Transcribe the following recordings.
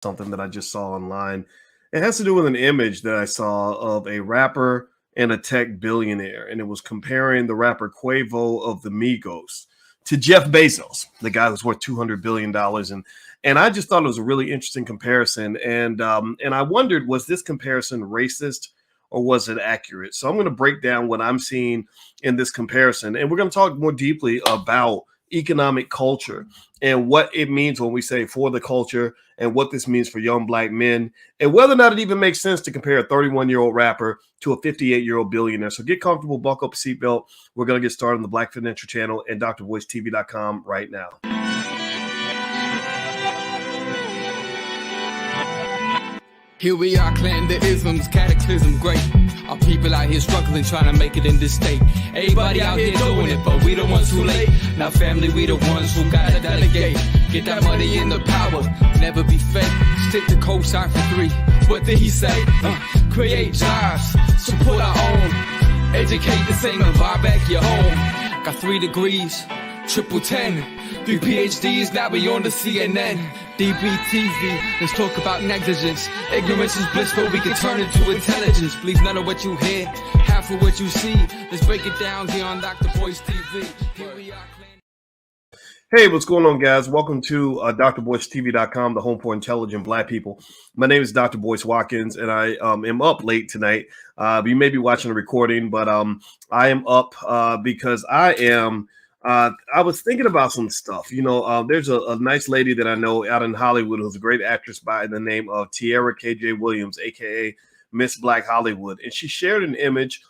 something that I just saw online. It has to do with an image that I saw of a rapper and a tech billionaire, and it was comparing the rapper Quavo of the Migos to Jeff Bezos, the guy who's worth $200 billion. And I just thought it was a really interesting comparison. And I wondered, was this comparison racist or was it accurate? So I'm going to break down what I'm seeing in this comparison, and we're going to talk more deeply about economic culture and what it means when we say for the culture and what this means for young black men and whether or not it even makes sense to compare a 31-year-old rapper to a 58-year-old billionaire. So get comfortable, buckle up a seatbelt. We're going to get started on the Black Financial Channel and drboycetv.com right now. Here we are, clan the isms, cataclysm, great. Our people out here struggling, trying to make it in this state. Everybody out here doing it, but we the ones who late. Now family, we the ones who gotta delegate. Get that money in the power, never be fake. Stick to cosign for 3. What did he say? Create jobs, support our own. Educate the same and buy back your home. Got 3 degrees, triple 10. 3 PhDs, now we on the CNN. DBTV, let's talk about negligence. Ignorance is bliss, but we can turn it to intelligence. Believe none of what you hear, half of what you see. Let's break it down here on Dr. Boyce TV. Here we are. Hey, what's going on, guys? Welcome to drboycetv.com, the home for intelligent black people. My name is Dr. Boyce Watkins, and I am up late tonight. You may be watching a recording, but I am up because I was thinking about some stuff. You know, there's a nice lady that I know out in Hollywood who's a great actress by the name of Tiara KJ Williams, aka Miss Black Hollywood. And she shared an image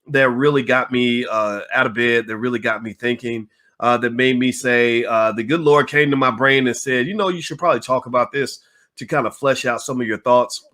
that really got me out of bed, that really got me thinking, that made me say, the good Lord came to my brain and said, you know, you should probably talk about this to kind of flesh out some of your thoughts,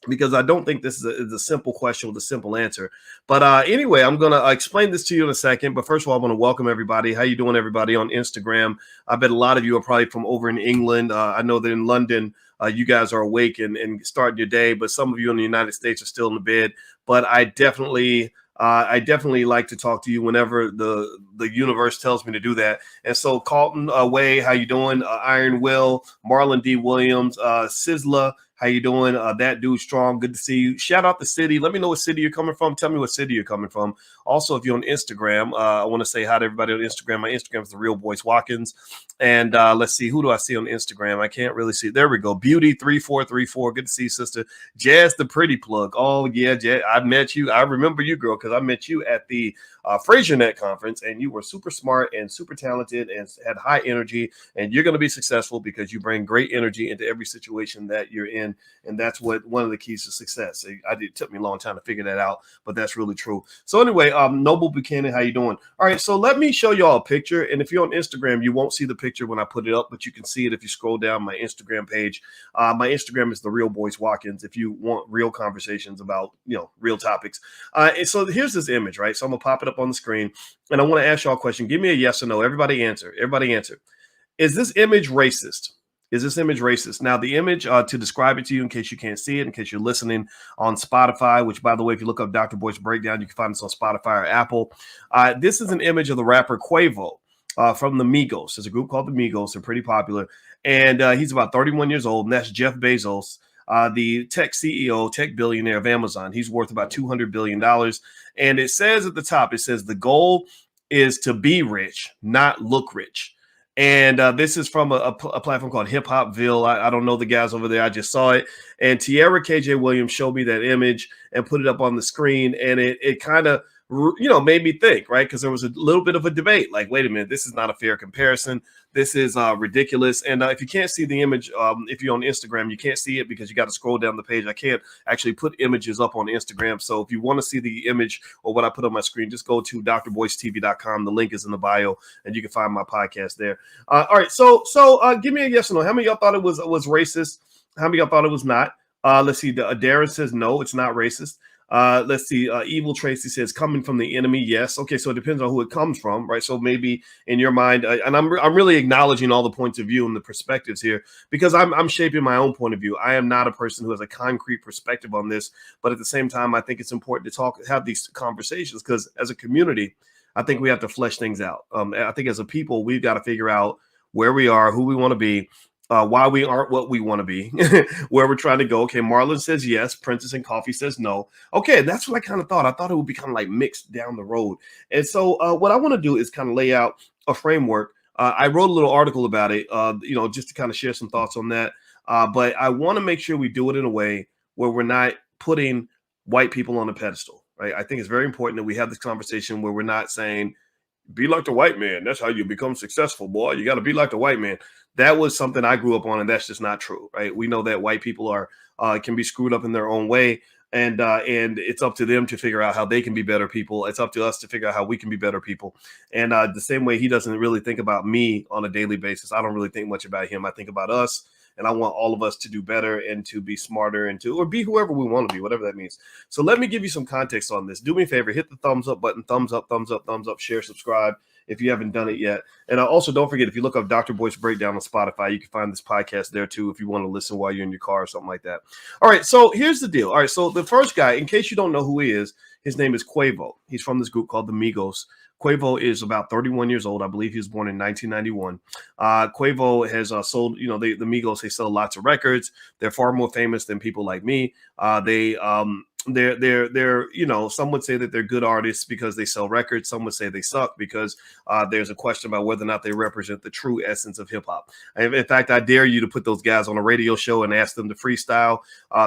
because I don't think this is a simple question with a simple answer. But anyway, I'm going to explain this to you in a second. But first of all, I want to welcome everybody. How you doing, everybody, on Instagram? I bet a lot of you are probably from over in England. I know that in London, you guys are awake and starting your day. But some of you in the United States are still in the bed. But I definitely like to talk to you whenever the universe tells me to do that. And so Carlton Way, how you doing? Iron Will, Marlon D. Williams, Sizzla, how you doing? That dude strong. Good to see you. Shout out the city. Let me know what city you're coming from. Tell me what city you're coming from. Also, if you're on Instagram, I want to say hi to everybody on Instagram. My Instagram is the real Boyce Watkins. And let's see, who do I see on Instagram? I can't really see. There we go. Beauty3434. Good to see you, sister. Jazz the pretty plug. Oh yeah, Jazz. I met you. I remember you, girl, because I met you at the FraserNet conference, and you were super smart and super talented and had high energy. And you're going to be successful because you bring great energy into every situation that you're in. And that's one of the keys to success. It took me a long time to figure that out, but that's really true. So anyway, Noble Buchanan, how you doing? All right, so let me show y'all a picture. And if you're on Instagram, you won't see the picture when I put it up, but you can see it if you scroll down my Instagram page. My Instagram is the real Boyce Watkins if you want real conversations about, real topics. And so here's this image, right? So I'm gonna pop it up on the screen, and I want to ask y'all a question. Give me a yes or no. Everybody answer. Is this image racist? Is this image racist? Now, the image, to describe it to you in case you can't see it, in case you're listening on Spotify, which, by the way, if you look up Dr. Boyce Breakdown, you can find this on Spotify or Apple. This is an image of the rapper Quavo from the Migos. There's a group called the Migos. They're pretty popular. And he's about 31 years old, and that's Jeff Bezos, the tech CEO, tech billionaire of Amazon. He's worth about $200 billion. And it says at the top, it says the goal is to be rich, not look rich. And this is from a platform called Hip Hopville. I don't know the guys over there. I just saw it. And Tiara KJ Williams showed me that image and put it up on the screen. And it kind of, made me think, right? Because there was a little bit of a debate. Like, wait a minute, this is not a fair comparison. This is ridiculous. And if you can't see the image, if you're on Instagram, you can't see it because you got to scroll down the page. I can't actually put images up on Instagram. So if you want to see the image or what I put on my screen, just go to drboycetv.com. The link is in the bio, and you can find my podcast there. All right. So give me a yes or no. How many of y'all thought it was racist? How many of y'all thought it was not? Let's see. Darren says no, it's not racist. Let's see. Evil Tracy says coming from the enemy. Yes. Okay. So it depends on who it comes from, right? So maybe in your mind, and I'm really acknowledging all the points of view and the perspectives here because I'm shaping my own point of view. I am not a person who has a concrete perspective on this, but at the same time, I think it's important to have these conversations because as a community, I think we have to flesh things out. I think as a people, we've got to figure out where we are, who we want to be, why we aren't what we want to be, where we're trying to go. Okay, Marlon says yes, Princess and Coffee says no. Okay, that's what I kind of thought. I thought it would be kind of like mixed down the road. And so what I want to do is kind of lay out a framework. I wrote a little article about it, just to kind of share some thoughts on that. But I want to make sure we do it in a way where we're not putting white people on a pedestal, right? I think it's very important that we have this conversation where we're not saying, be like the white man. That's how you become successful, boy. You got to be like the white man. That was something I grew up on, and that's just not true, right? We know that white people are can be screwed up in their own way, and it's up to them to figure out how they can be better people. It's up to us to figure out how we can be better people. And the same way he doesn't really think about me on a daily basis, I don't really think much about him. I think about us. And I want all of us to do better and to be smarter and or be whoever we want to be, whatever that means. So let me give you some context on this. Do me a favor, hit the thumbs up button, thumbs up, share, subscribe if you haven't done it yet. And also don't forget, if you look up Dr. Boyce Breakdown on Spotify, you can find this podcast there too if you want to listen while you're in your car or something like that. All right, so here's the deal. All right, so the first guy, in case you don't know who he is, his name is Quavo. He's from this group called the Migos. Quavo is about 31 years old. I believe he was born in 1991. Quavo has sold, the Migos, they sell lots of records. They're far more famous than people like me. They're some would say that they're good artists because they sell records. Some would say they suck because there's a question about whether or not they represent the true essence of hip hop. In fact, I dare you to put those guys on a radio show and ask them to freestyle.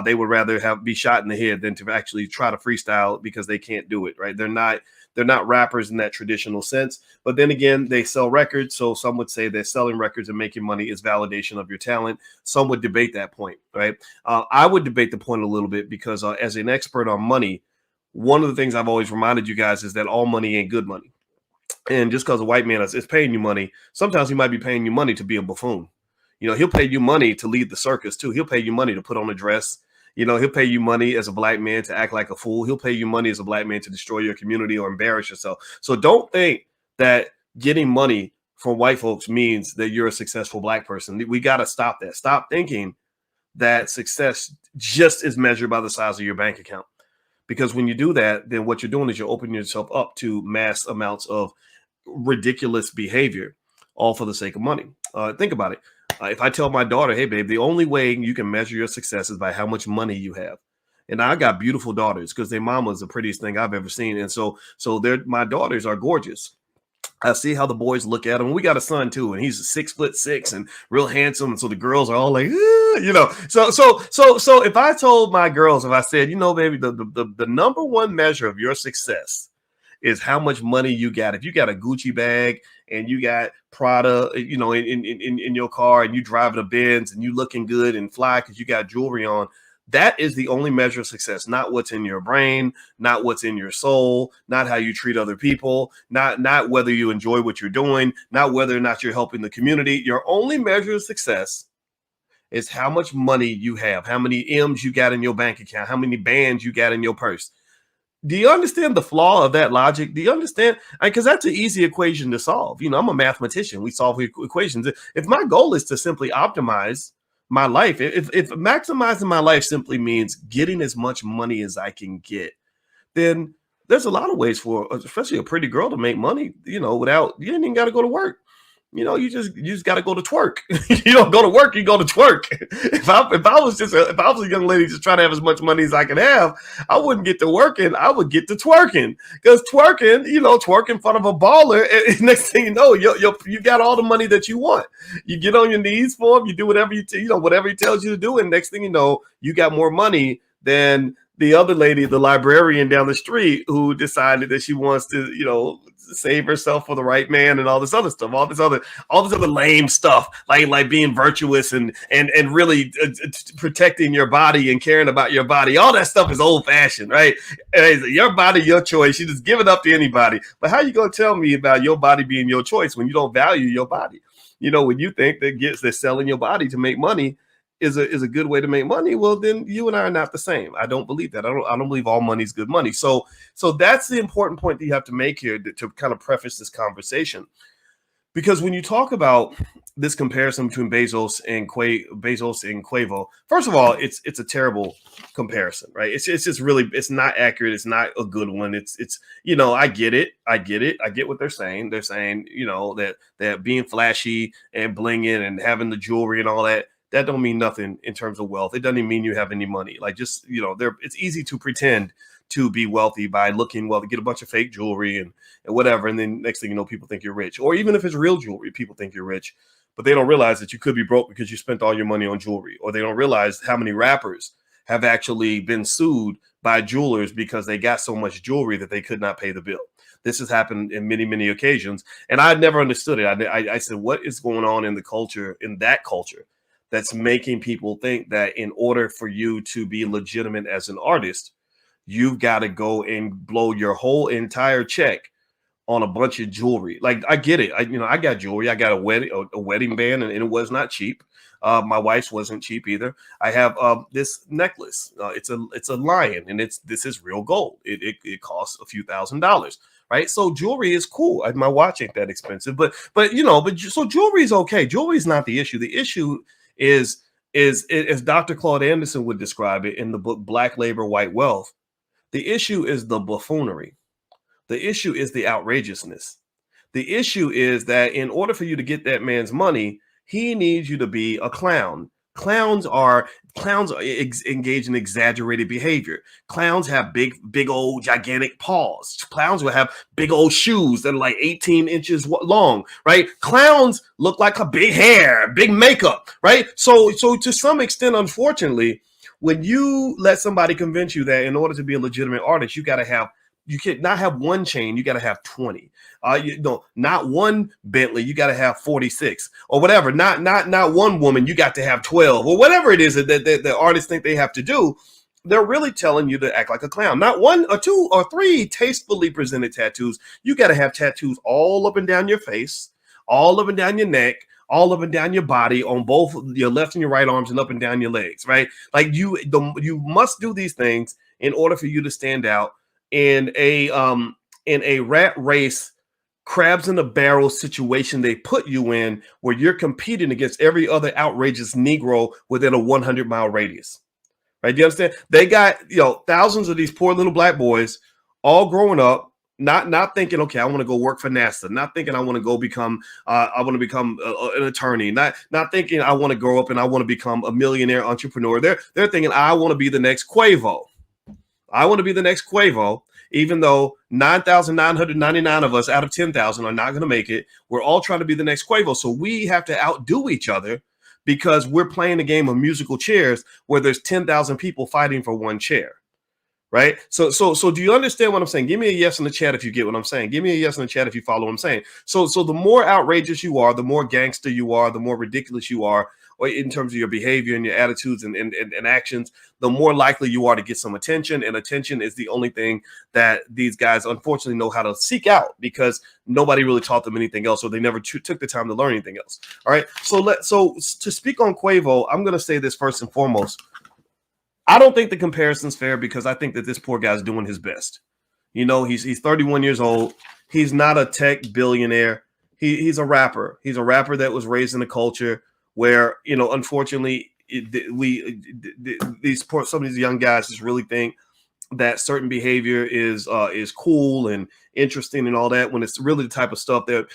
They would rather be shot in the head than to actually try to freestyle because they can't do it, right? They're not rappers in that traditional sense. But then again, they sell records. So some would say that selling records and making money is validation of your talent. Some would debate that point, right? I would debate the point a little bit because as an expert on money, one of the things I've always reminded you guys is that all money ain't good money. And just because a white man is paying you money, sometimes he might be paying you money to be a buffoon. He'll pay you money to lead the circus too. He'll pay you money to put on a dress. He'll pay you money as a black man to act like a fool. He'll pay you money as a black man to destroy your community or embarrass yourself. So don't think that getting money from white folks means that you're a successful black person. We got to stop that. Stop thinking that success just is measured by the size of your bank account. Because when you do that, then what you're doing is you're opening yourself up to mass amounts of ridiculous behavior, all for the sake of money. Think about it. If I tell my daughter, hey, babe, the only way you can measure your success is by how much money you have. And I got beautiful daughters because their mama is the prettiest thing I've ever seen. And so my daughters are gorgeous. I see how the boys look at him. We got a son too, and he's 6'6" and real handsome. And so the girls are all like, So if I told my girls, if I said, baby, the number one measure of your success is how much money you got. If you got a Gucci bag and you got Prada, in your car, and you driving a Benz and you looking good and fly because you got jewelry on, that is the only measure of success. Not what's in your brain, not what's in your soul, not how you treat other people, not whether you enjoy what you're doing, not whether or not you're helping the community. Your only measure of success is how much money you have, how many M's you got in your bank account, how many bands you got in your purse. Do you understand the flaw of that logic? Do you understand? Because that's an easy equation to solve. I'm a mathematician. We solve equations. If my goal is to simply optimize my life, if maximizing my life simply means getting as much money as I can get, then there's a lot of ways for, especially a pretty girl, to make money, without, you ain't even got to go to work. You just got to go to twerk. You don't go to work, you go to twerk. If I was a young lady just trying to have as much money as I can have, I wouldn't get to working. I would get to twerking, because twerking, twerk in front of a baller. And next thing you know, you got all the money that you want. You get on your knees for him. You do whatever whatever he tells you to do. And next thing you know, you got more money than the other lady, the librarian down the street, who decided that she wants to, save herself for the right man and all this other stuff, all this other lame stuff, like being virtuous and really protecting your body and caring about your body. All that stuff is old fashioned, right? Your body, your choice. You just give it up to anybody. But how you gonna tell me about your body being your choice when you don't value your body? When you think that selling your body to make money is a good way to make money, well, then you and I are not the same. I don't believe that. I don't believe all money is good money. So that's the important point that you have to make here to kind of preface this conversation. Because when you talk about this comparison between Bezos and Quavo, first of all, it's a terrible comparison, right? It's just really, it's not accurate. It's not a good one. It's I get it. I get what they're saying. They're saying that being flashy and blinging and having the jewelry and all that don't mean nothing in terms of wealth. It doesn't even mean you have any money. Like, just it's easy to pretend to be wealthy by looking well, to get a bunch of fake jewelry and whatever. And then next thing you know, people think you're rich. Or even if it's real jewelry, people think you're rich, but they don't realize that you could be broke because you spent all your money on jewelry. Or they don't realize how many rappers have actually been sued by jewelers because they got so much jewelry that they could not pay the bill. This has happened in many, many occasions. And I never understood it. I said, what is going on in that culture that's making people think that in order for you to be legitimate as an artist, you've got to go and blow your whole entire check on a bunch of jewelry? Like, I get it. I got jewelry. I got a wedding band, and it was not cheap. My wife's wasn't cheap either. I have this necklace. It's a lion, and this is real gold. It costs a few $1,000s, right? So jewelry is cool. My watch ain't that expensive, but so jewelry is okay. Jewelry is not the issue. The issue is as Dr. Claude Anderson would describe it in the book Black Labor, White Wealth. The issue is the buffoonery. The issue is the outrageousness. The issue is that in order for you to get that man's money, he needs you to be a clown. Clowns engage in exaggerated behavior. Clowns have big old gigantic paws. Clowns will have big old shoes that are like 18 inches long, right? Clowns look like a big hair, big makeup, right? So to some extent, unfortunately, when you let somebody convince you that in order to be a legitimate artist, you can't not have one chain, you got to have 20. Not one Bentley, you got to have 46 or whatever. Not one woman, you got to have 12 or whatever it is that the artists think they have to do. They're really telling you to act like a clown. Not one or two or three tastefully presented tattoos. You got to have tattoos all up and down your face, all up and down your neck, all up and down your body, on both your left and your right arms, and up and down your legs, right? Like you must do these things in order for you to stand out in a rat race, crabs in a barrel situation they put you in, where you're competing against every other outrageous Negro within a 100-mile radius, right? Do you understand? They got thousands of these poor little black boys all growing up, not thinking, okay, I want to go work for NASA, not thinking I want to go become an attorney, not thinking I want to grow up and I want to become a millionaire entrepreneur. They're thinking, I want to be the next Quavo. I want to be the next Quavo, even though 9,999 of us out of 10,000 are not going to make it. We're all trying to be the next Quavo. So we have to outdo each other because we're playing a game of musical chairs where there's 10,000 people fighting for one chair. Right. So do you understand what I'm saying? Give me a yes in the chat if you get what I'm saying. Give me a yes in the chat if you follow what I'm saying. So the more outrageous you are, the more gangster you are, the more ridiculous you are, or in terms of your behavior and your attitudes and actions, the more likely you are to get some attention. And attention is the only thing that these guys unfortunately know how to seek out, because nobody really taught them anything else, or they never took the time to learn anything else. All right. So to speak on Quavo, I'm going to say this first and foremost. I don't think the comparison's fair, because I think that this poor guy's doing his best. He's 31 years old. He's not a tech billionaire. He's a rapper. He's a rapper that was raised in a culture where, unfortunately, some of these young guys just really think that certain behavior is cool and interesting and all that, when it's really the type of stuff that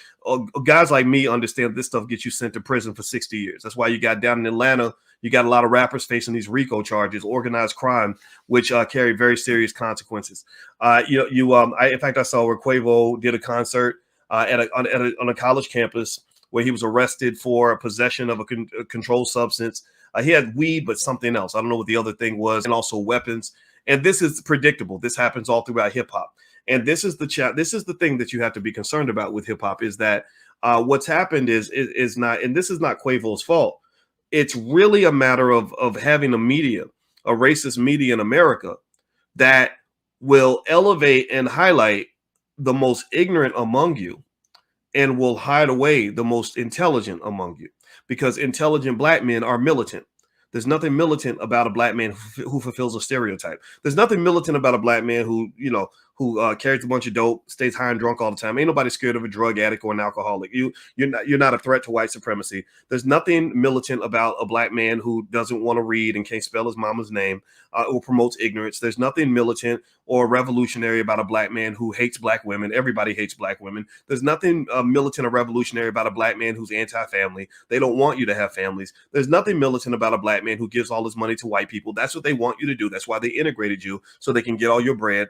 guys like me understand. This stuff gets you sent to prison for 60 years. That's why you got down in Atlanta, you got a lot of rappers facing these RICO charges, organized crime, which carry very serious consequences. In fact, I saw where Quavo did a concert on a college campus where he was arrested for possession of a controlled substance. He had weed, but something else. I don't know what the other thing was, and also weapons. And this is predictable. This happens all throughout hip hop. And this is the thing that you have to be concerned about with hip hop, is that what's happened is not, and this is not Quavo's fault. It's really a matter of having a racist media in America that will elevate and highlight the most ignorant among you and will hide away the most intelligent among you, because intelligent black men are militant. There's nothing militant about a black man who fulfills a stereotype. There's nothing militant about a black man who who carries a bunch of dope, stays high and drunk all the time. Ain't nobody scared of a drug addict or an alcoholic. You're not a threat to white supremacy. There's nothing militant about a black man who doesn't want to read and can't spell his mama's name or promotes ignorance. There's nothing militant or revolutionary about a black man who hates black women. Everybody hates black women. There's nothing militant or revolutionary about a black man who's anti-family. They don't want you to have families. There's nothing militant about a black man who gives all his money to white people. That's what they want you to do. That's why they integrated you, so they can get all your bread.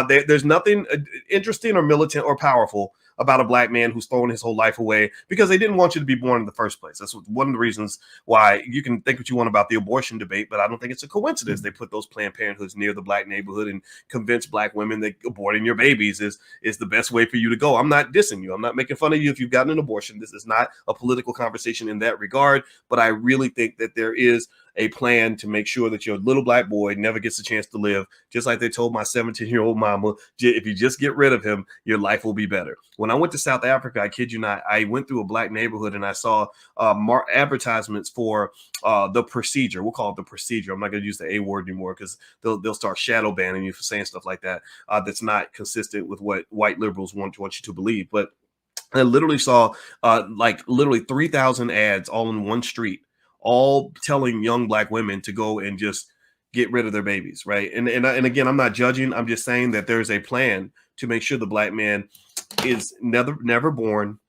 There's nothing interesting or militant or powerful about a black man who's throwing his whole life away because they didn't want you to be born in the first place. That's one of the reasons why you can think what you want about the abortion debate, but I don't think it's a coincidence they put those Planned Parenthoods near the black neighborhood and convince black women that aborting your babies is the best way for you to go. I'm not dissing you. I'm not making fun of you if you've gotten an abortion. This is not a political conversation in that regard, but I really think that there is a plan to make sure that your little black boy never gets a chance to live. Just like they told my 17-year-old mama, if you just get rid of him, your life will be better. When I went to South Africa, I kid you not, I went through a black neighborhood and I saw advertisements for the procedure. We'll call it the procedure. I'm not going to use the A word anymore because they'll start shadow banning you for saying stuff like that. That's not consistent with what white liberals want you to believe. But I literally saw literally 3,000 ads all in one street, all telling young black women to go and just get rid of their babies, right? And again, I'm not judging. I'm just saying that there's a plan to make sure the black man is never born,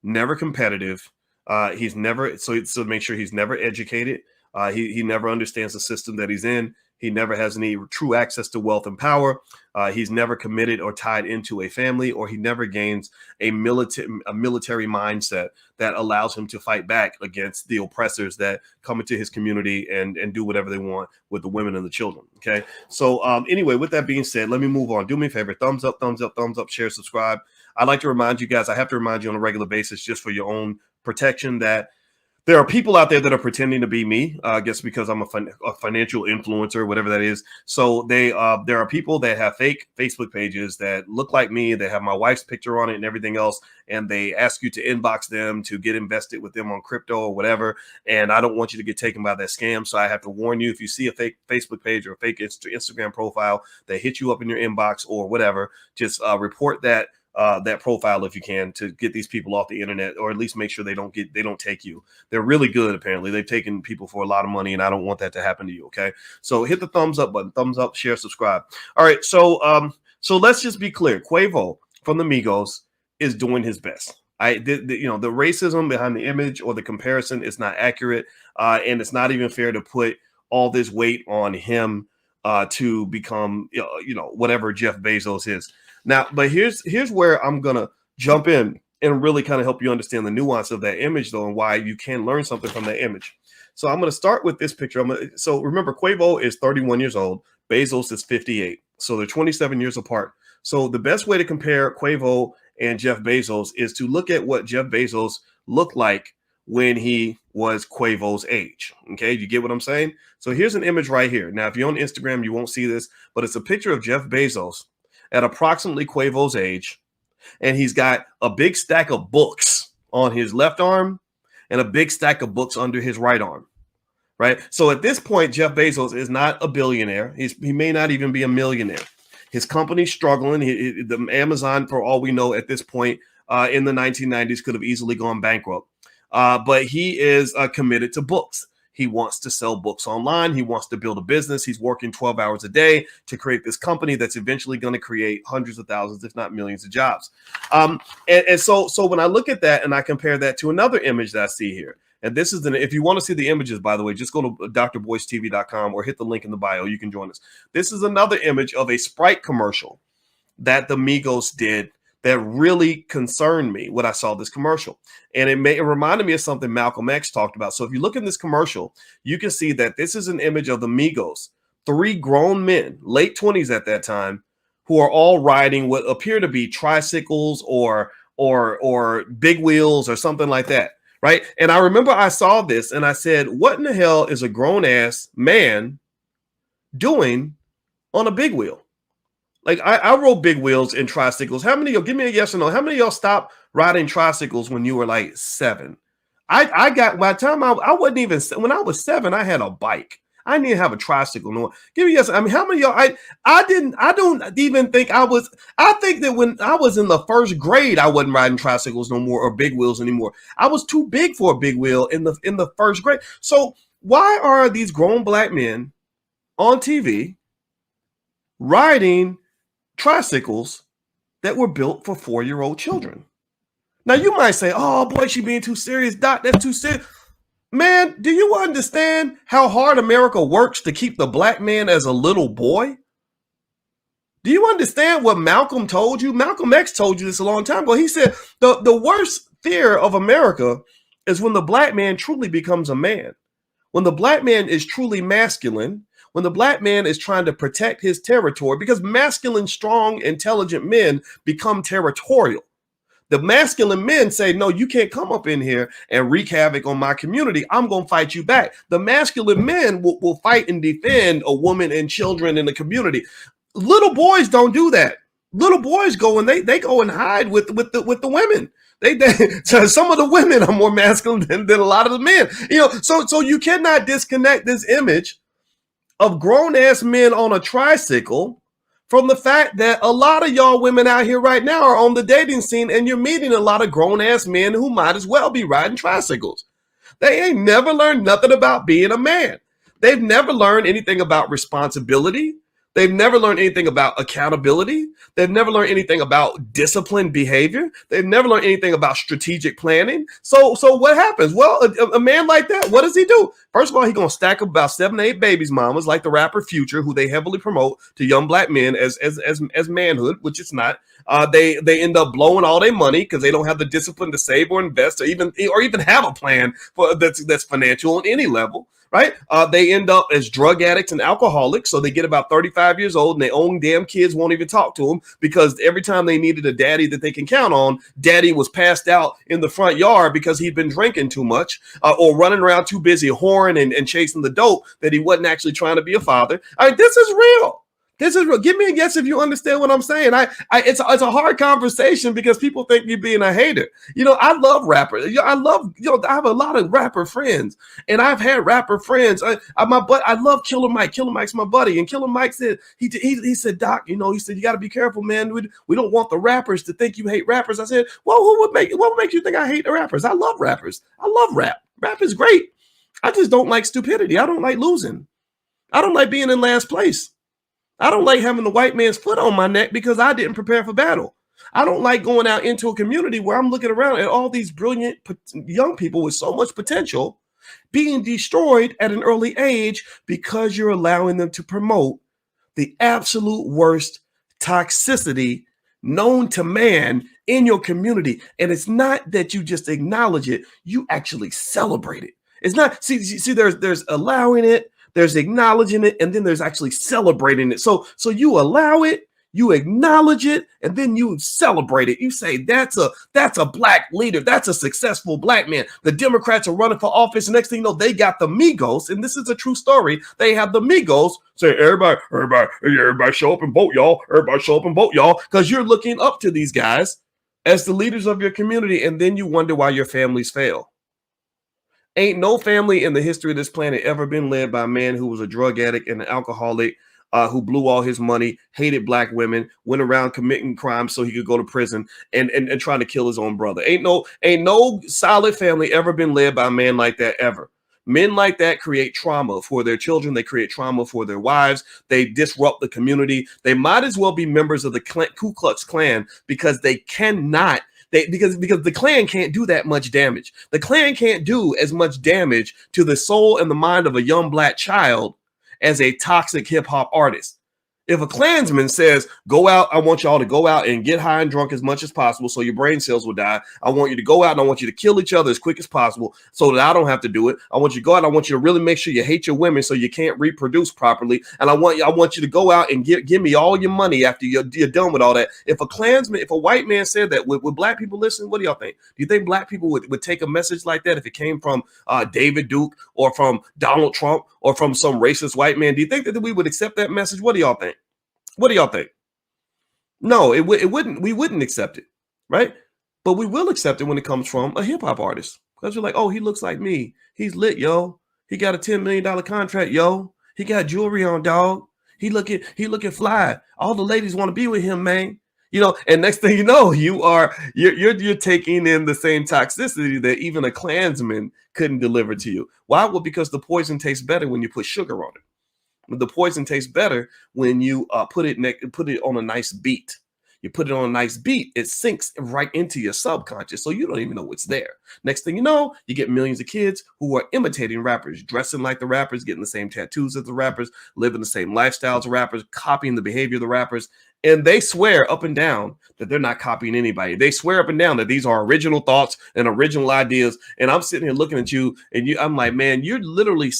never competitive. He's never so to make sure he's never educated. He never understands the system that he's in. He never has any true access to wealth and power. He's never committed or tied into a family, or he never gains a military mindset that allows him to fight back against the oppressors that come into his community and do whatever they want with the women and the children. Okay. So anyway, with that being said, let me move on. Do me a favor. Thumbs up, share, subscribe. I'd like to remind you guys, I have to remind you on a regular basis, just for your own protection, that there are people out there that are pretending to be me, I guess because I'm a financial influencer, whatever that is. So there are people that have fake Facebook pages that look like me. They have my wife's picture on it and everything else. And they ask you to inbox them to get invested with them on crypto or whatever. And I don't want you to get taken by that scam. So I have to warn you, if you see a fake Facebook page or a fake Instagram profile that hits you up in your inbox or whatever, just report that profile if you can, to get these people off the internet, or at least make sure they don't take you. They're really good. Apparently they've taken people for a lot of money, and I don't want that to happen to you. Okay. So hit the thumbs up button, thumbs up, share, subscribe. All right. So let's just be clear. Quavo from the Migos is doing his best. The racism behind the image or the comparison is not accurate. And it's not even fair to put all this weight on him to become, whatever Jeff Bezos is. Now, but here's where I'm going to jump in and really kind of help you understand the nuance of that image, though, and why you can learn something from that image. So I'm going to start with this picture. So remember, Quavo is 31 years old. Bezos is 58. So they're 27 years apart. So the best way to compare Quavo and Jeff Bezos is to look at what Jeff Bezos looked like when he was Quavo's age. Okay, you get what I'm saying? So here's an image right here. Now, if you're on Instagram, you won't see this, but it's a picture of Jeff Bezos at approximately Quavo's age, and he's got a big stack of books on his left arm and a big stack of books under his right arm, right? So at this point, Jeff Bezos is not a billionaire. He may not even be a millionaire. His company's struggling. The Amazon, for all we know at this point, in the 1990s could have easily gone bankrupt, but he is committed to books. He wants to sell books online. He wants to build a business. He's working 12 hours a day to create this company that's eventually going to create hundreds of thousands, if not millions of jobs. So when I look at that and I compare that to another image that I see here, and this is if you want to see the images, by the way, just go to drboycetv.com or hit the link in the bio. You can join us. This is another image of a Sprite commercial that the Migos did that really concerned me when I saw this commercial. And it reminded me of something Malcolm X talked about. So if you look in this commercial, you can see that this is an image of the Migos, 3 grown men, late 20s at that time, who are all riding what appear to be tricycles or big wheels or something like that, right? And I remember I saw this and I said, what in the hell is a grown-ass man doing on a big wheel? Like I rode big wheels and tricycles. How many of y'all, give me a yes or no, how many of y'all stopped riding tricycles when you were like 7? I got, by the time I wasn't even, when I was 7, I had a bike. I didn't even have a tricycle. No, give me yes. I mean, how many of y'all? I don't even think I was. I think that when I was in the first grade, I wasn't riding tricycles no more or big wheels anymore. I was too big for a big wheel in the first grade. So why are these grown black men on TV riding tricycles that were built for 4-year-old children? Now you might say, "Oh boy, she being too serious, Doc. That's too serious." Man, do you understand how hard America works to keep the black man as a little boy? Do you understand what Malcolm told you? Malcolm X told you this a long time ago. He said the worst fear of America is when the black man truly becomes a man. When the black man is truly masculine, when the black man is trying to protect his territory, because masculine, strong, intelligent men become territorial. The masculine men say, no, you can't come up in here and wreak havoc on my community. I'm going to fight you back. The masculine men will fight and defend a woman and children in the community. Little boys don't do that. Little boys go and they go and hide with the women. So some of the women are more masculine than a lot of the men. So you cannot disconnect this image of grown-ass men on a tricycle from the fact that a lot of y'all women out here right now are on the dating scene and you're meeting a lot of grown-ass men who might as well be riding tricycles. They ain't never learned nothing about being a man. They've never learned anything about responsibility. They've never learned anything about accountability. They've never learned anything about disciplined behavior. They've never learned anything about strategic planning. So what happens? Well, a man like that, what does he do? First of all, he's going to stack up about 7 to 8 babies mamas like the rapper Future, who they heavily promote to young black men as manhood, which it's not. They end up blowing all their money because they don't have the discipline to save or invest or even have a plan for that's financial on any level. Right? They end up as drug addicts and alcoholics. So they get about 35 years old and their own damn kids won't even talk to them because every time they needed a daddy that they can count on, daddy was passed out in the front yard because he'd been drinking too much or running around too busy whoring and chasing the dope that he wasn't actually trying to be a father. I mean, this is real. This is real. Give me a guess if you understand what I'm saying. It's a hard conversation because people think you're being a hater. I love rappers. I have a lot of rapper friends, and I've had rapper friends. I love Killer Mike. Killer Mike's my buddy, and Killer Mike said he said, Doc, he said you got to be careful, man. We don't want the rappers to think you hate rappers. I said, well, what would make you think I hate the rappers? I love rappers. I love rap. Rap is great. I just don't like stupidity. I don't like losing. I don't like being in last place. I don't like having the white man's foot on my neck because I didn't prepare for battle. I don't like going out into a community where I'm looking around at all these brilliant young people with so much potential being destroyed at an early age because you're allowing them to promote the absolute worst toxicity known to man in your community. And it's not that you just acknowledge it, you actually celebrate it. It's not, see, there's allowing it, there's acknowledging it, and then there's actually celebrating it. So you allow it, you acknowledge it, and then you celebrate it. You say, that's a black leader. That's a successful black man. The Democrats are running for office. And next thing you know, they got the Migos. And this is a true story. They have the Migos say, everybody show up and vote, y'all. Everybody show up and vote, y'all. Because you're looking up to these guys as the leaders of your community. And then you wonder why your families fail. Ain't no family in the history of this planet ever been led by a man who was a drug addict and an alcoholic, who blew all his money, hated black women, went around committing crimes so he could go to prison and trying to kill his own brother. Ain't no solid family ever been led by a man like that ever. Men like that create trauma for their children. They create trauma for their wives. They disrupt the community. They might as well be members of the Ku Klux Klan because they cannot. Because the Klan can't do that much damage. The Klan can't do as much damage to the soul and the mind of a young black child as a toxic hip hop artist. If a Klansman says, go out, I want y'all to go out and get high and drunk as much as possible so your brain cells will die. I want you to go out and I want you to kill each other as quick as possible so that I don't have to do it. I want you to go out and I want you to really make sure you hate your women so you can't reproduce properly. And I want you to go out and give me all your money after you're done with all that. If a white man said that, would black people listen? What do y'all think? Do you think black people would take a message like that if it came from David Duke or from Donald Trump or from some racist white man? Do you think that we would accept that message? What do y'all think? What do y'all think? No, it wouldn't. We wouldn't accept it, right? But we will accept it when it comes from a hip hop artist because you're like, oh, he looks like me. He's lit, yo. He got a $10 million contract, yo. He got jewelry on, dog. He looking fly. All the ladies want to be with him, man. And next thing you know, you're taking in the same toxicity that even a Klansman couldn't deliver to you. Why? Well, because the poison tastes better when you put sugar on it. The poison tastes better when you put it on a nice beat. You put it on a nice beat, it sinks right into your subconscious, so you don't even know what's there. Next thing you know, you get millions of kids who are imitating rappers, dressing like the rappers, getting the same tattoos as the rappers, living the same lifestyles as rappers, copying the behavior of the rappers, and they swear up and down that they're not copying anybody. They swear up and down that these are original thoughts and original ideas, and I'm sitting here looking at you, and I'm like, man, you're literally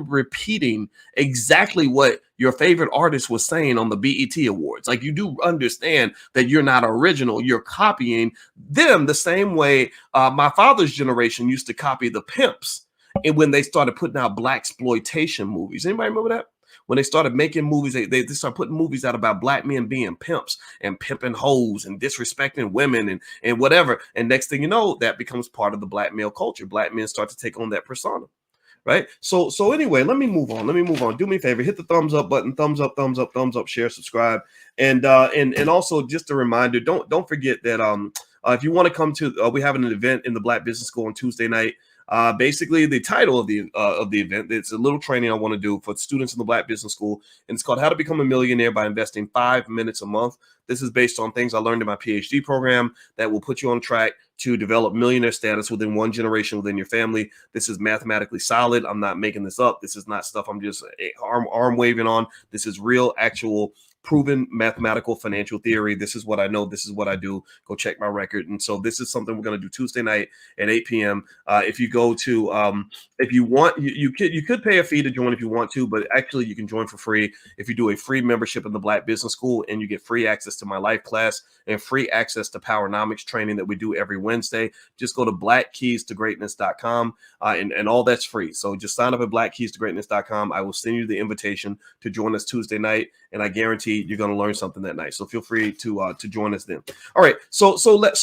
repeating exactly what your favorite artist was saying on the BET Awards. Like, you do understand that you're not original. You're copying them the same way my father's generation used to copy the pimps. And when they started putting out blaxploitation movies, anybody remember that? When they started making movies, they started putting movies out about black men being pimps and pimping hoes and disrespecting women and whatever. And next thing you know, that becomes part of the black male culture. Black men start to take on that persona. Right. So anyway, let me move on. Do me a favor, hit the thumbs up button, thumbs up, share, subscribe. And also just a reminder, don't forget that if you want to come to we have an event in the Black Business School on Tuesday night. Basically the title of the event, it's a little training I want to do for students in the Black Business School, and it's called How to Become a Millionaire by Investing 5 Minutes a Month. This is based on things I learned in my PhD program that will put you on track to develop millionaire status within one generation within your family. This is mathematically solid. I'm not making this up. This is not stuff I'm just arm waving on. This is real, actual, proven mathematical financial theory. This is what I know. This is what I do. Go check my record. And so this is something we're going to do Tuesday night at 8 p.m. If you go to, if you want, you could pay a fee to join if you want to, but actually you can join for free if you do a free membership in the Black Business School, and you get free access to my life class and free access to Powernomics training that we do every Wednesday. Just go to blackkeystogreatness.com and all that's free. So just sign up at blackkeystogreatness.com. I will send you the invitation to join us Tuesday night, and I guarantee you're going to learn something that night. So feel free to join us then. All right. So let's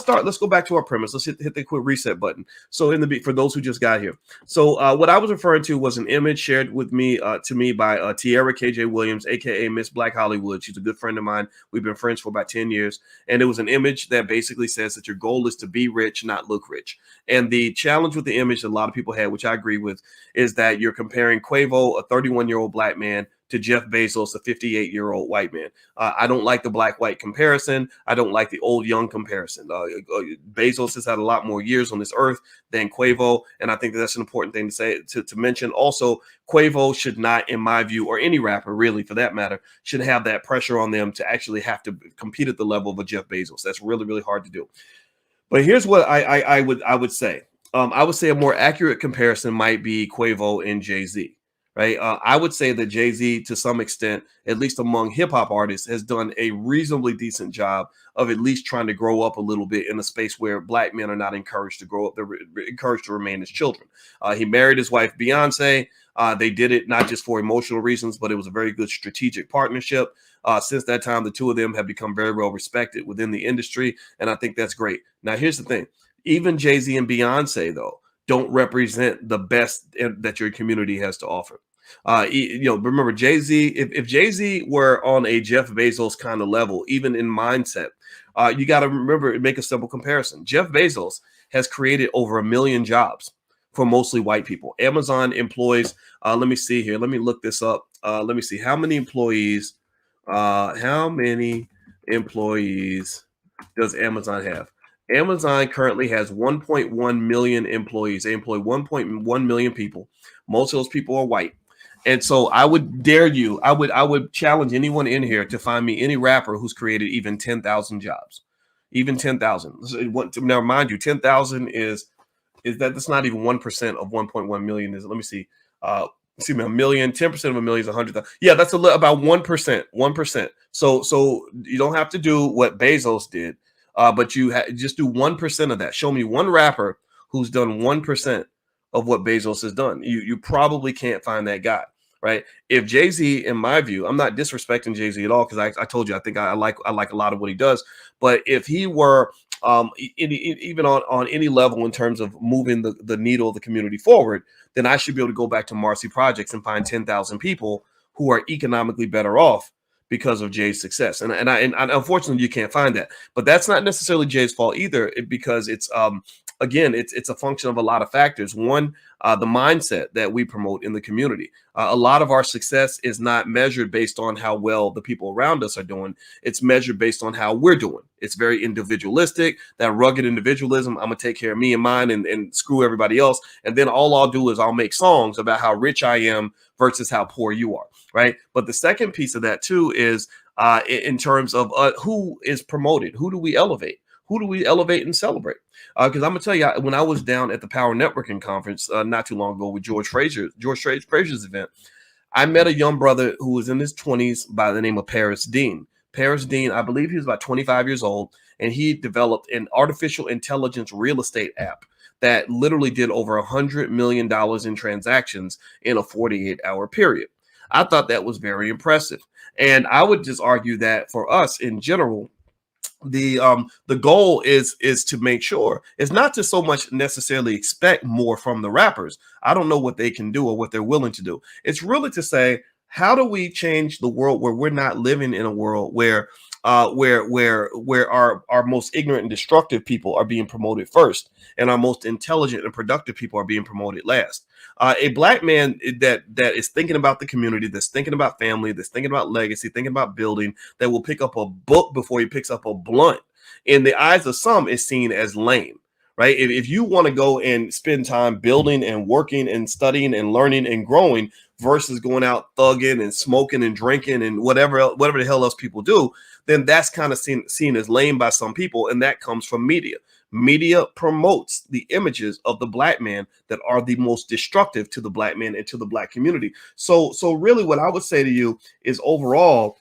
start. Let's go back to our premise. Let's hit the quick reset button. So for those who just got here. So what I was referring to was an image shared with me to me by Tierra KJ Williams, aka Miss Black Hollywood. She's a good friend of mine. We've been friends for about 10 years. And it was an image that basically says that your goal is to be rich, not look rich. And the challenge with the image that a lot of people had, which I agree with, is that you're comparing Quavo, a 31-year-old black man, to Jeff Bezos, a 58-year-old white man. I don't like the black-white comparison. I don't like the old-young comparison. Bezos has had a lot more years on this earth than Quavo, and I think that's an important thing to say, to mention. Also, Quavo should not, in my view, or any rapper really for that matter, should have that pressure on them to actually have to compete at the level of a Jeff Bezos. That's really, really hard to do. But here's what I would say. I would say a more accurate comparison might be Quavo and Jay-Z. Right. I would say that Jay-Z, to some extent, at least among hip hop artists, has done a reasonably decent job of at least trying to grow up a little bit in a space where black men are not encouraged to grow up. They're encouraged to remain as children. He married his wife, Beyonce. They did it not just for emotional reasons, but it was a very good strategic partnership. Since that time, the two of them have become very well respected within the industry. And I think that's great. Now, here's the thing. Even Jay-Z and Beyonce, though, don't represent the best that your community has to offer. Remember Jay-Z, if Jay-Z were on a Jeff Bezos kind of level, even in mindset, you got to remember, make a simple comparison. Jeff Bezos has created over 1 million jobs for mostly white people. Amazon employs, let me see here. Let me look this up. Let me see how many employees does Amazon have? Amazon currently has 1.1 million employees. They employ 1.1 million people. Most of those people are white. And so I would dare you, I would challenge anyone in here to find me any rapper who's created even 10,000 jobs, even 10,000. Now, mind you, 10,000 that's not even 1% of 1.1 million. Let me see. Excuse me, 1 million, 10% of 1 million is 100,000. Yeah, that's about 1%. 1%. So you don't have to do what Bezos did, but you just do 1% of that. Show me one rapper who's done 1% of what Bezos has done. You probably can't find that guy, right? If Jay-Z, in my view, I'm not disrespecting Jay-Z at all, because I told you I think I like a lot of what he does. But if he were even on any level in terms of moving the needle of the community forward, then I should be able to go back to Marcy Projects and find 10,000 people who are economically better off because of Jay's success. And unfortunately you can't find that, but that's not necessarily Jay's fault either, because it's again, it's a function of a lot of factors. One, the mindset that we promote in the community. A lot of our success is not measured based on how well the people around us are doing. It's measured based on how we're doing. It's very individualistic, that rugged individualism. I'm gonna take care of me and mine and screw everybody else. And then all I'll do is I'll make songs about how rich I am versus how poor you are, right? But the second piece of that too is in terms of who is promoted, who do we elevate? Who do we elevate and celebrate? Because I'm gonna tell you, when I was down at the Power Networking Conference not too long ago with George Frazier's event, I met a young brother who was in his 20s by the name of Paris Dean. Paris Dean, I believe he was about 25 years old, and he developed an artificial intelligence real estate app that literally did over $100 million in transactions in a 48-hour period. I thought that was very impressive. And I would just argue that for us in general, the goal is to make sure it's not to so much necessarily expect more from the rappers. I don't know what they can do or what they're willing to do. It's really to say, how do we change the world where we're not living in a world where our most ignorant and destructive people are being promoted first, and our most intelligent and productive people are being promoted last. A black man that is thinking about the community, that's thinking about family, that's thinking about legacy, thinking about building, that will pick up a book before he picks up a blunt, in the eyes of some is seen as lame, right? If you want to go and spend time building and working and studying and learning and growing versus going out thugging and smoking and drinking and whatever the hell else people do, then that's kind of seen as lame by some people. And that comes from media. Media promotes the images of the black man that are the most destructive to the black man and to the black community. So really what I would say to you is, overall,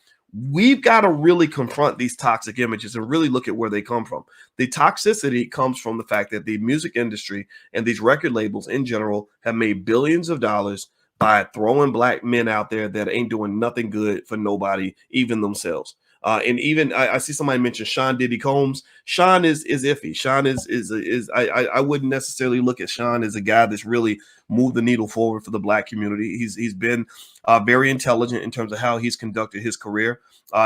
we've got to really confront these toxic images and really look at where they come from. The toxicity comes from the fact that the music industry and these record labels in general have made billions of dollars by throwing black men out there that ain't doing nothing good for nobody, even themselves. And even I see somebody mention Sean Diddy Combs. Sean is iffy. Sean is I wouldn't necessarily look at Sean as a guy that's really moved the needle forward for the black community. He's been very intelligent in terms of how he's conducted his career.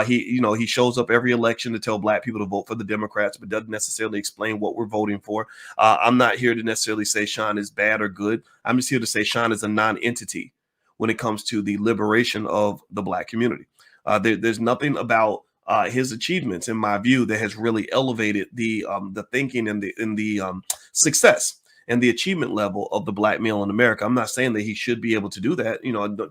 He shows up every election to tell black people to vote for the Democrats, but doesn't necessarily explain what we're voting for. I'm not here to necessarily say Sean is bad or good. I'm just here to say Sean is a non-entity when it comes to the liberation of the black community. There's nothing about his achievements, in my view, that has really elevated the thinking and the success and the achievement level of the black male in America. I'm not saying that he should be able to do that.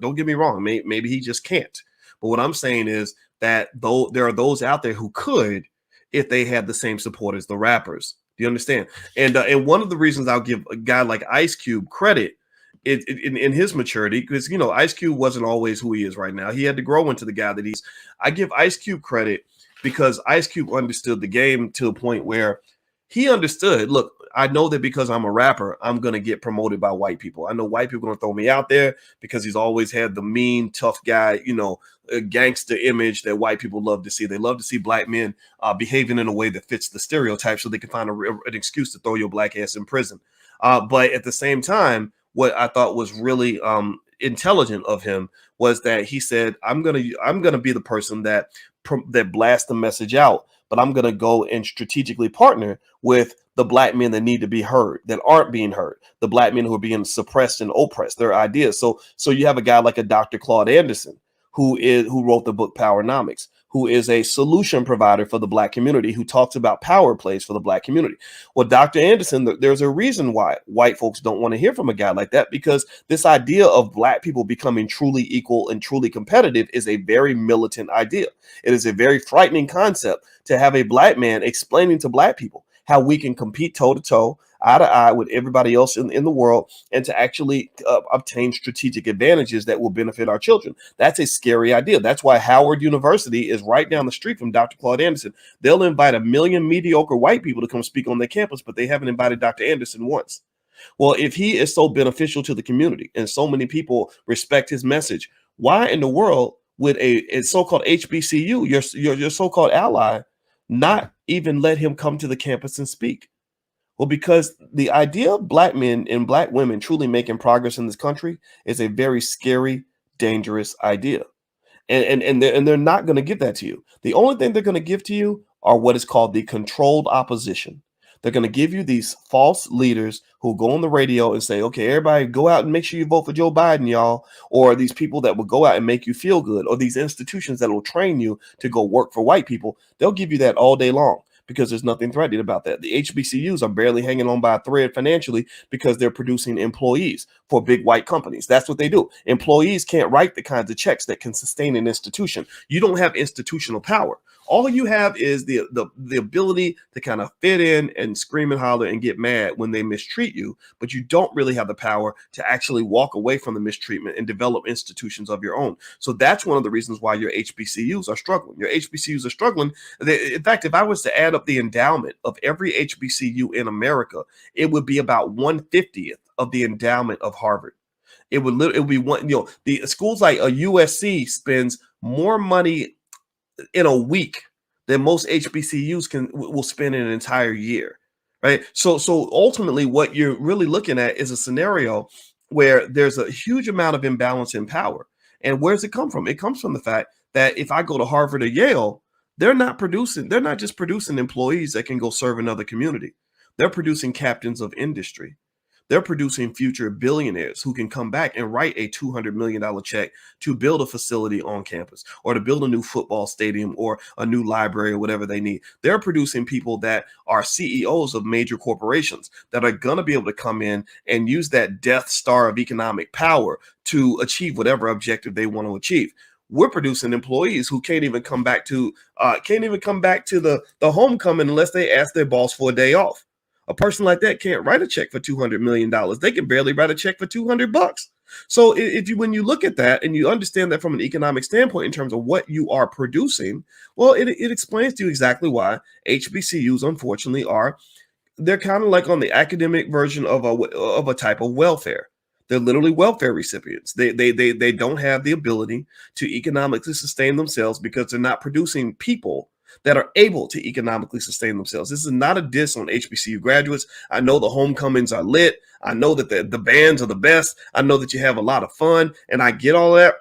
Don't get me wrong. Maybe he just can't. But what I'm saying is that though there are those out there who could, if they had the same support as the rappers. Do you understand? And one of the reasons I'll give a guy like Ice Cube credit in his maturity, because Ice Cube wasn't always who he is right now. He had to grow into the guy that he's. I give Ice Cube credit because Ice Cube understood the game to a point where he understood, look, I know that because I'm a rapper, I'm going to get promoted by white people. I know white people are going to throw me out there because he's always had the mean, tough guy, gangster image that white people love to see. They love to see black men behaving in a way that fits the stereotype so they can find an excuse to throw your black ass in prison. But at the same time, what I thought was really intelligent of him was that he said, I'm gonna be the person that blasts the message out, but I'm gonna go and strategically partner with the black men that need to be heard, that aren't being heard, the black men who are being suppressed and oppressed, their ideas. So you have a guy like a Dr. Claude Anderson, who wrote the book Powernomics, who is a solution provider for the black community, who talks about power plays for the black community. Well, Dr. Anderson, there's a reason why white folks don't want to hear from a guy like that, because this idea of black people becoming truly equal and truly competitive is a very militant idea. It is a very frightening concept to have a black man explaining to black people how we can compete toe to toe, eye to eye with everybody else in the world, and to actually obtain strategic advantages that will benefit our children. That's a scary idea. That's why Howard University is right down the street from Dr. Claude Anderson. They'll invite 1 million mediocre white people to come speak on their campus, but they haven't invited Dr. Anderson once. Well, if he is so beneficial to the community and so many people respect his message, why in the world would a so-called HBCU, your so-called ally, not even let him come to the campus and speak? Well, because the idea of black men and black women truly making progress in this country is a very scary, dangerous idea. And they're not going to give that to you. The only thing they're going to give to you are what is called the controlled opposition. They're going to give you these false leaders who go on the radio and say, okay, everybody go out and make sure you vote for Joe Biden, y'all. Or these people that will go out and make you feel good, or these institutions that will train you to go work for white people. They'll give you that all day long because there's nothing threatening about that. The HBCUs are barely hanging on by a thread financially because they're producing employees for big white companies. That's what they do. Employees can't write the kinds of checks that can sustain an institution. You don't have institutional power. All you have is the ability to kind of fit in and scream and holler and get mad when they mistreat you, but you don't really have the power to actually walk away from the mistreatment and develop institutions of your own. So that's one of the reasons why your HBCUs are struggling. Your HBCUs are struggling. In fact, if I was to add up the endowment of every HBCU in America, it would be about 1/50th of the endowment of Harvard. It would be one, the schools like a USC spends more money in a week than most HBCUs will spend in an entire year, right? So ultimately, what you're really looking at is a scenario where there's a huge amount of imbalance in power. And where does it come from? It comes from the fact that if I go to Harvard or Yale, they're not just producing employees that can go serve another community. They're producing captains of industry. They're producing future billionaires who can come back and write a $200 million check to build a facility on campus, or to build a new football stadium, or a new library, or whatever they need. They're producing people that are CEOs of major corporations that are going to be able to come in and use that Death Star of economic power to achieve whatever objective they want to achieve. We're producing employees who can't even come back to the homecoming unless they ask their boss for a day off. A person like that can't write a check for $200 million. They can barely write a check for $200. So when you look at that and you understand that from an economic standpoint in terms of what you are producing, well, it explains to you exactly why HBCUs, unfortunately, they're kind of like on the academic version of a type of welfare. They're literally welfare recipients. They don't have the ability to economically sustain themselves because they're not producing people that are able to economically sustain themselves. This is not a diss on HBCU graduates. I know the homecomings are lit. I know that the bands are the best. I know that you have a lot of fun, and I get all that.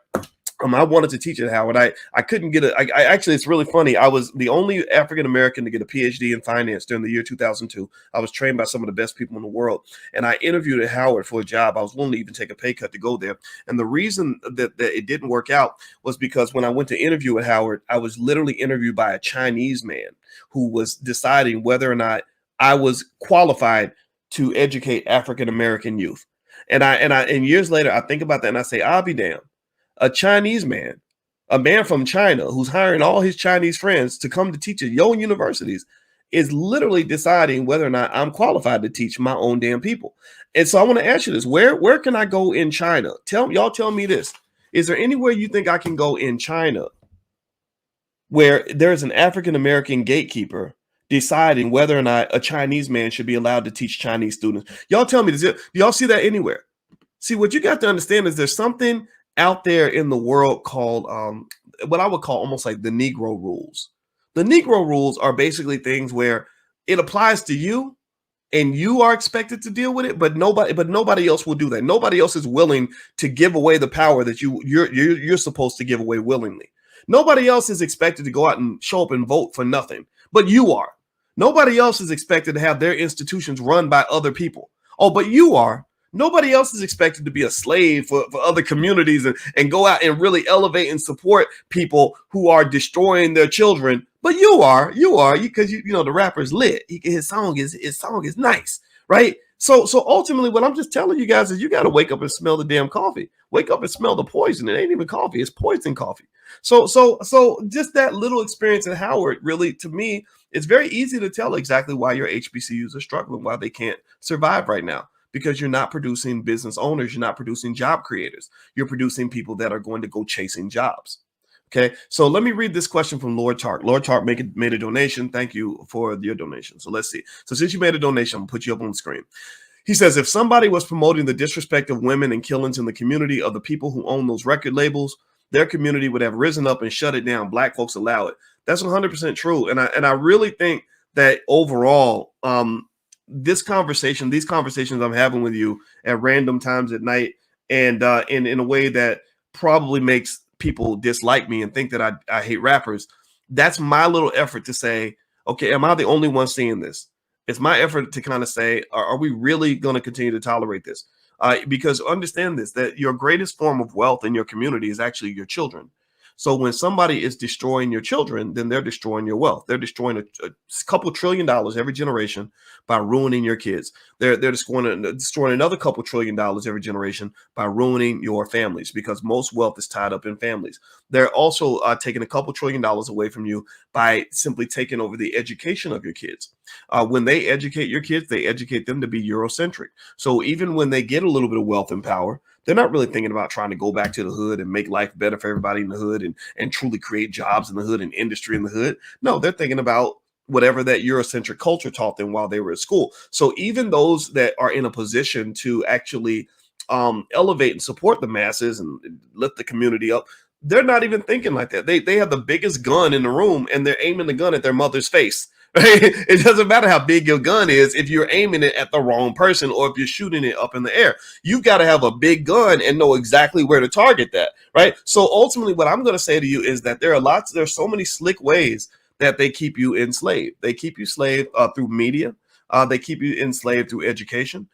I wanted to teach at Howard. I couldn't get actually, it's really funny. I was the only African-American to get a PhD in finance during the year 2002. I was trained by some of the best people in the world. And I interviewed at Howard for a job. I was willing to even take a pay cut to go there. And the reason that it didn't work out was because when I went to interview at Howard, I was literally interviewed by a Chinese man who was deciding whether or not I was qualified to educate African-American youth. And years later, I think about that and I say, I'll be damned. A Chinese man, a man from China who's hiring all his Chinese friends to come to teach at your universities, is literally deciding whether or not I'm qualified to teach my own damn people. And so I want to ask you this: where can I go in China? Tell me this: is there anywhere you think I can go in China where there's an African-American gatekeeper deciding whether or not a Chinese man should be allowed to teach Chinese students? Y'all tell me, do y'all see that anywhere? See, what you got to understand is there's something out there in the world called what I would call almost like the Negro rules. The Negro rules are basically things where it applies to you and you are expected to deal with it, but nobody else will do that. Nobody else is willing to give away the power that you're supposed to give away willingly. Nobody else is expected to go out and show up and vote for nothing, but you are. Nobody else is expected to have their institutions run by other people. Oh, but you are. Nobody else is expected to be a slave for other communities and go out and really elevate and support people who are destroying their children. But you are because you know the rapper's lit. His song is nice, right? So ultimately, what I'm just telling you guys is you got to wake up and smell the damn coffee. Wake up and smell the poison. It ain't even coffee; it's poison coffee. So just that little experience at Howard, really, to me, it's very easy to tell exactly why your HBCUs are struggling, why they can't survive right now. Because you're not producing business owners, you're not producing job creators. You're producing people that are going to go chasing jobs. Okay, so let me read this question from Lord Tark. Lord Tark made a donation. Thank you for your donation. So let's see. So since you made a donation, I'm gonna put you up on the screen. He says, if somebody was promoting the disrespect of women and killings in the community of the people who own those record labels, their community would have risen up and shut it down. Black folks allow it. That's 100% true. And I really think that overall, these conversations I'm having with you at random times at night, and in a way that probably makes people dislike me and think that I hate rappers. That's my little effort to say, okay, am I the only one seeing this? It's my effort to kind of say, are we really going to continue to tolerate this? Because understand this, that your greatest form of wealth in your community is actually your children. So when somebody is destroying your children, then they're destroying your wealth. They're destroying a couple $1 trillion every generation by ruining your kids. They're just going to destroy another couple $1 trillion every generation by ruining your families, because most wealth is tied up in families. They're also taking a couple $1 trillion away from you by simply taking over the education of your kids. When they educate your kids, they educate them to be Eurocentric. So even when they get a little bit of wealth and power, they're not really thinking about trying to go back to the hood and make life better for everybody in the hood and truly create jobs in the hood and industry in the hood. No, they're thinking about whatever that Eurocentric culture taught them while they were at school. So even those that are in a position to actually elevate and support the masses and lift the community up, they're not even thinking like that. They have the biggest gun in the room and they're aiming the gun at their mother's face. It doesn't matter how big your gun is if you're aiming it at the wrong person or if you're shooting it up in the air. You've got to have a big gun and know exactly where to target that, right? So ultimately, what I'm going to say to you is that there's so many slick ways that they keep you enslaved. They keep you slave through media. They keep you enslaved through education.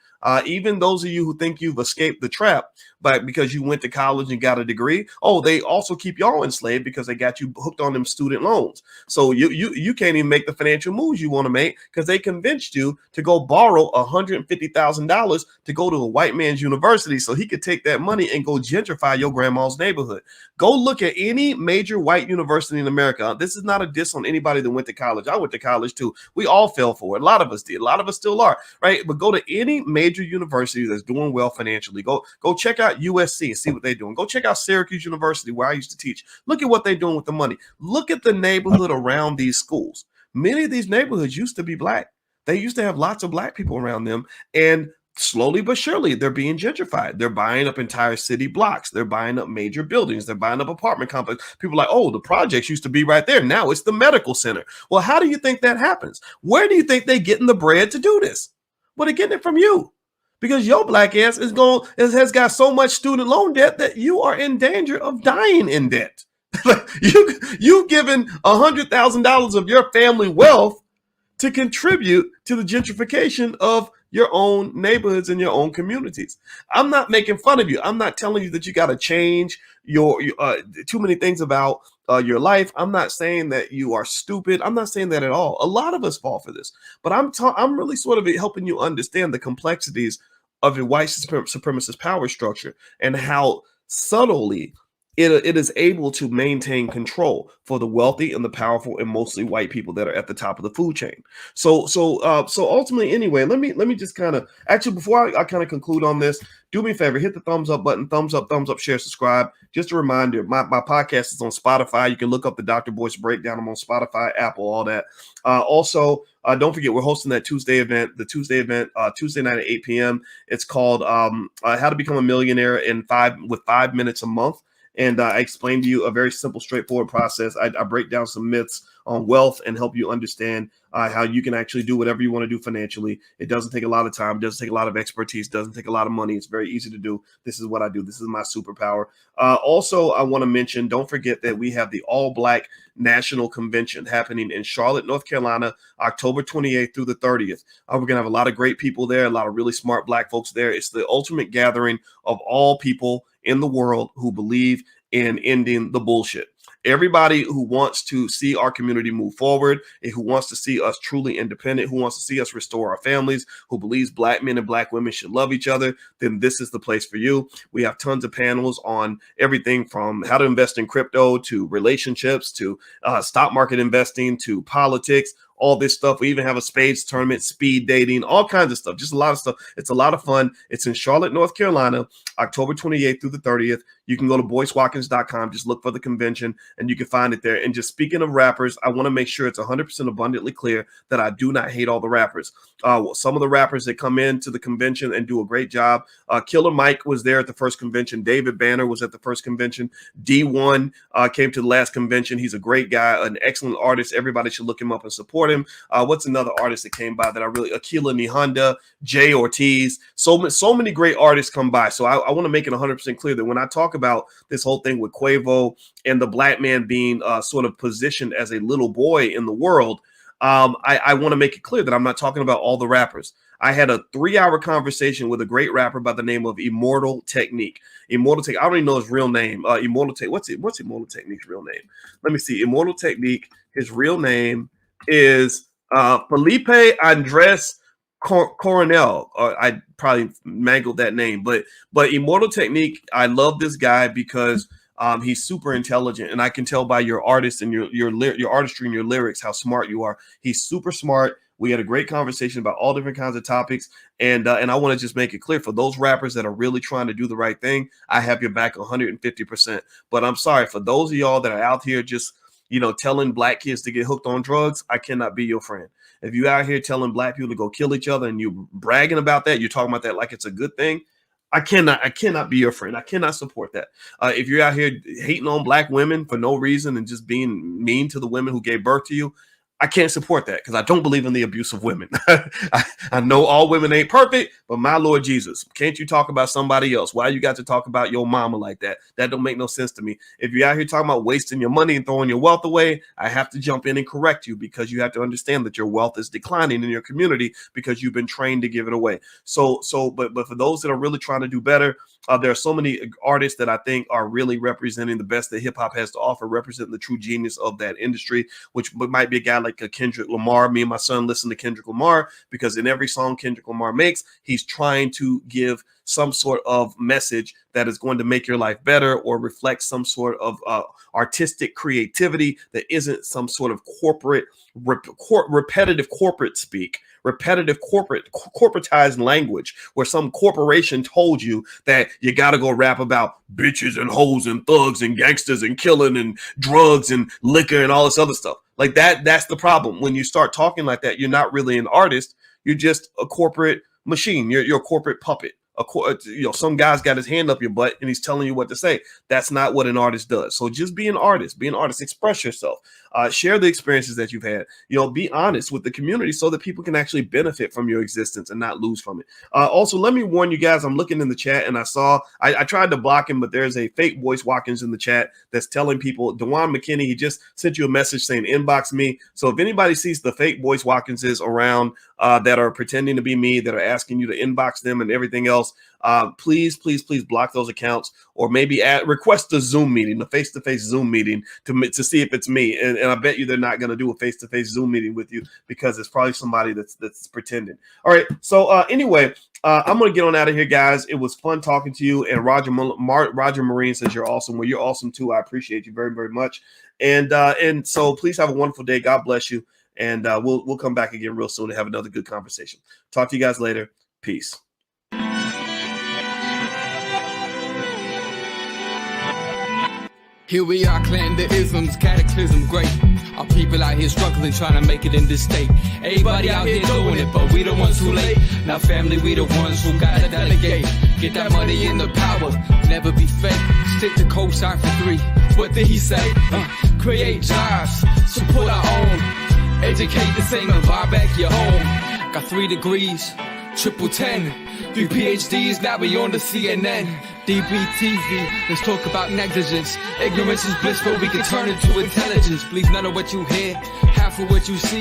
Even those of you who think you've escaped the trap, but because you went to college and got a degree, they also keep y'all enslaved because they got you hooked on them student loans. So you can't even make the financial moves you want to make because they convinced you to go borrow $150,000 to go to a white man's university so he could take that money and go gentrify your grandma's neighborhood. Go look at any major white university in America. This is not a diss on anybody that went to college. I went to college too. We all fell for it. A lot of us did. A lot of us still are, right? But go to any major university that's doing well financially. Go check out USC and see what they're doing. Go check out Syracuse University, where I used to teach. Look at what they're doing with the money. Look at the neighborhood around these schools. Many of these neighborhoods used to be black. They used to have lots of black people around them, and slowly but surely they're being gentrified. They're buying up entire city blocks. They're buying up major buildings. They're buying up apartment complexes. People are like, the projects used to be right there. Now it's the medical center. Well, how do you think that happens? Where do you think they're getting the bread to do this? Well, they're getting it from you. Because your black ass has got so much student loan debt that you are in danger of dying in debt. You've given $100,000 of your family wealth to contribute to the gentrification of your own neighborhoods and your own communities. I'm not making fun of you. I'm not telling you that you got to change your too many things about your life. I'm not saying that you are stupid. I'm not saying that at all. A lot of us fall for this, but I'm really sort of helping you understand the complexities of the white supremacist power structure and how subtly it is able to maintain control for the wealthy and the powerful and mostly white people that are at the top of the food chain. So ultimately, anyway, let me just kind of actually before I kind of conclude on this, do me a favor, hit the thumbs up button, thumbs up, share, subscribe. Just a reminder, my podcast is on Spotify. You can look up the Dr. Boyce Breakdown. I'm on Spotify, Apple, all that. Also, don't forget, we're hosting that Tuesday night at 8 p.m. It's called How to Become a Millionaire in 5 minutes a month. And I explain to you a very simple, straightforward process. I break down some myths on wealth and help you understand how you can actually do whatever you want to do financially. It doesn't take a lot of time. It doesn't take a lot of expertise. It doesn't take a lot of money. It's very easy to do. This is what I do. This is my superpower. Also, I want to mention, don't forget that we have the All Black National Convention happening in Charlotte, North Carolina, October 28th through the 30th. We're going to have a lot of great people there, a lot of really smart black folks there. It's the ultimate gathering of all people in the world who believe in ending the bullshit. Everybody who wants to see our community move forward, and who wants to see us truly independent, who wants to see us restore our families, who believes black men and black women should love each other, then this is the place for you. We have tons of panels on everything from how to invest in crypto to relationships to stock market investing to politics, all this stuff. We even have a spades tournament, speed dating, all kinds of stuff, just a lot of stuff. It's a lot of fun. It's in Charlotte, North Carolina, October 28th through the 30th. You can go to boycewatkins.com, just look for the convention, and you can find it there. And just speaking of rappers, I want to make sure it's 100% abundantly clear that I do not hate all the rappers. Some of the rappers that come into the convention and do a great job. Killer Mike was there at the first convention. David Banner was at the first convention. D1 came to the last convention. He's a great guy, an excellent artist. Everybody should look him up and support him. What's another artist that came by that I really, Akila Nihonda, Jay Ortiz, so many great artists come by. So I want to make it 100% clear that when I talk about this whole thing with Quavo and the black man being sort of positioned as a little boy in the world, I want to make it clear that I'm not talking about all the rappers. I had a 3-hour conversation with a great rapper by the name of Immortal Technique. Immortal Technique, I don't even know his real name. Immortal Technique, what's Immortal Technique's real name? Let me see. Immortal Technique, his real name is Felipe Andres Coronel. I probably mangled that name, but Immortal Technique, I love this guy because he's super intelligent, and I can tell by your artist and your artistry and your lyrics how smart you are. He's super smart. We had a great conversation about all different kinds of topics, and I want to just make it clear for those rappers that are really trying to do the right thing, I have your back 150%. But I'm sorry for those of y'all that are out here just telling black kids to get hooked on drugs. I cannot be your friend. If you out here telling black people to go kill each other and you bragging about that, you're talking about that like it's a good thing, I cannot be your friend. I cannot support that. If you're out here hating on black women for no reason and just being mean to the women who gave birth to you, I can't support that because I don't believe in the abuse of women. I know all women ain't perfect, but my Lord Jesus, can't you talk about somebody else? Why you got to talk about your mama like that? That don't make no sense to me. If you're out here talking about wasting your money and throwing your wealth away, I have to jump in and correct you because you have to understand that your wealth is declining in your community because you've been trained to give it away. But for those that are really trying to do better, there are so many artists that I think are really representing the best that hip hop has to offer, representing the true genius of that industry, which might be a guy like Kendrick Lamar. Me and my son listen to Kendrick Lamar because in every song Kendrick Lamar makes, he's trying to give some sort of message that is going to make your life better or reflect some sort of artistic creativity that isn't some sort of repetitive corporate speak, repetitive corporatized language where some corporation told you that you got to go rap about bitches and hoes and thugs and gangsters and killing and drugs and liquor and all this other stuff. Like that's the problem. When you start talking like that, you're not really an artist. You're just a corporate machine. You're a corporate puppet. Some guy's got his hand up your butt and he's telling you what to say. That's not what an artist does. So just be an artist. Be an artist. Express yourself. Share the experiences that you've had. Be honest with the community so that people can actually benefit from your existence and not lose from it. Also, let me warn you guys. I'm looking in the chat and I tried to block him, but there's a fake Boyce Watkins in the chat that's telling people, Dewan McKinney, he just sent you a message saying inbox me. So if anybody sees the fake Boyce Watkinses around that are pretending to be me, that are asking you to inbox them and everything else, please block those accounts, or maybe request a Zoom meeting, a face-to-face Zoom meeting to see if it's me. And I bet you they're not going to do a face-to-face Zoom meeting with you because it's probably somebody that's pretending. All right. So anyway, I'm going to get on out of here, guys. It was fun talking to you. And Roger Marine says you're awesome. Well, you're awesome too. I appreciate you very, very much. And so please have a wonderful day. God bless you. And we'll come back again real soon to have another good conversation. Talk to you guys later. Peace. Here we are, clan the isms, cataclysm great. Our people out here struggling, trying to make it in this state. Everybody out here doing it, but we the ones who late. Now family, we the ones who gotta delegate. Get that money in the power, never be fake. Stick to cosign for 3. What did he say? Create jobs, support our own. Educate the same and buy back your home. Got 3 degrees, triple 10. 3 PhDs, now we on the CNN. DBTV, let's talk about negligence. Ignorance is bliss, but we can turn it to intelligence. Believe none of what you hear, half of what you see.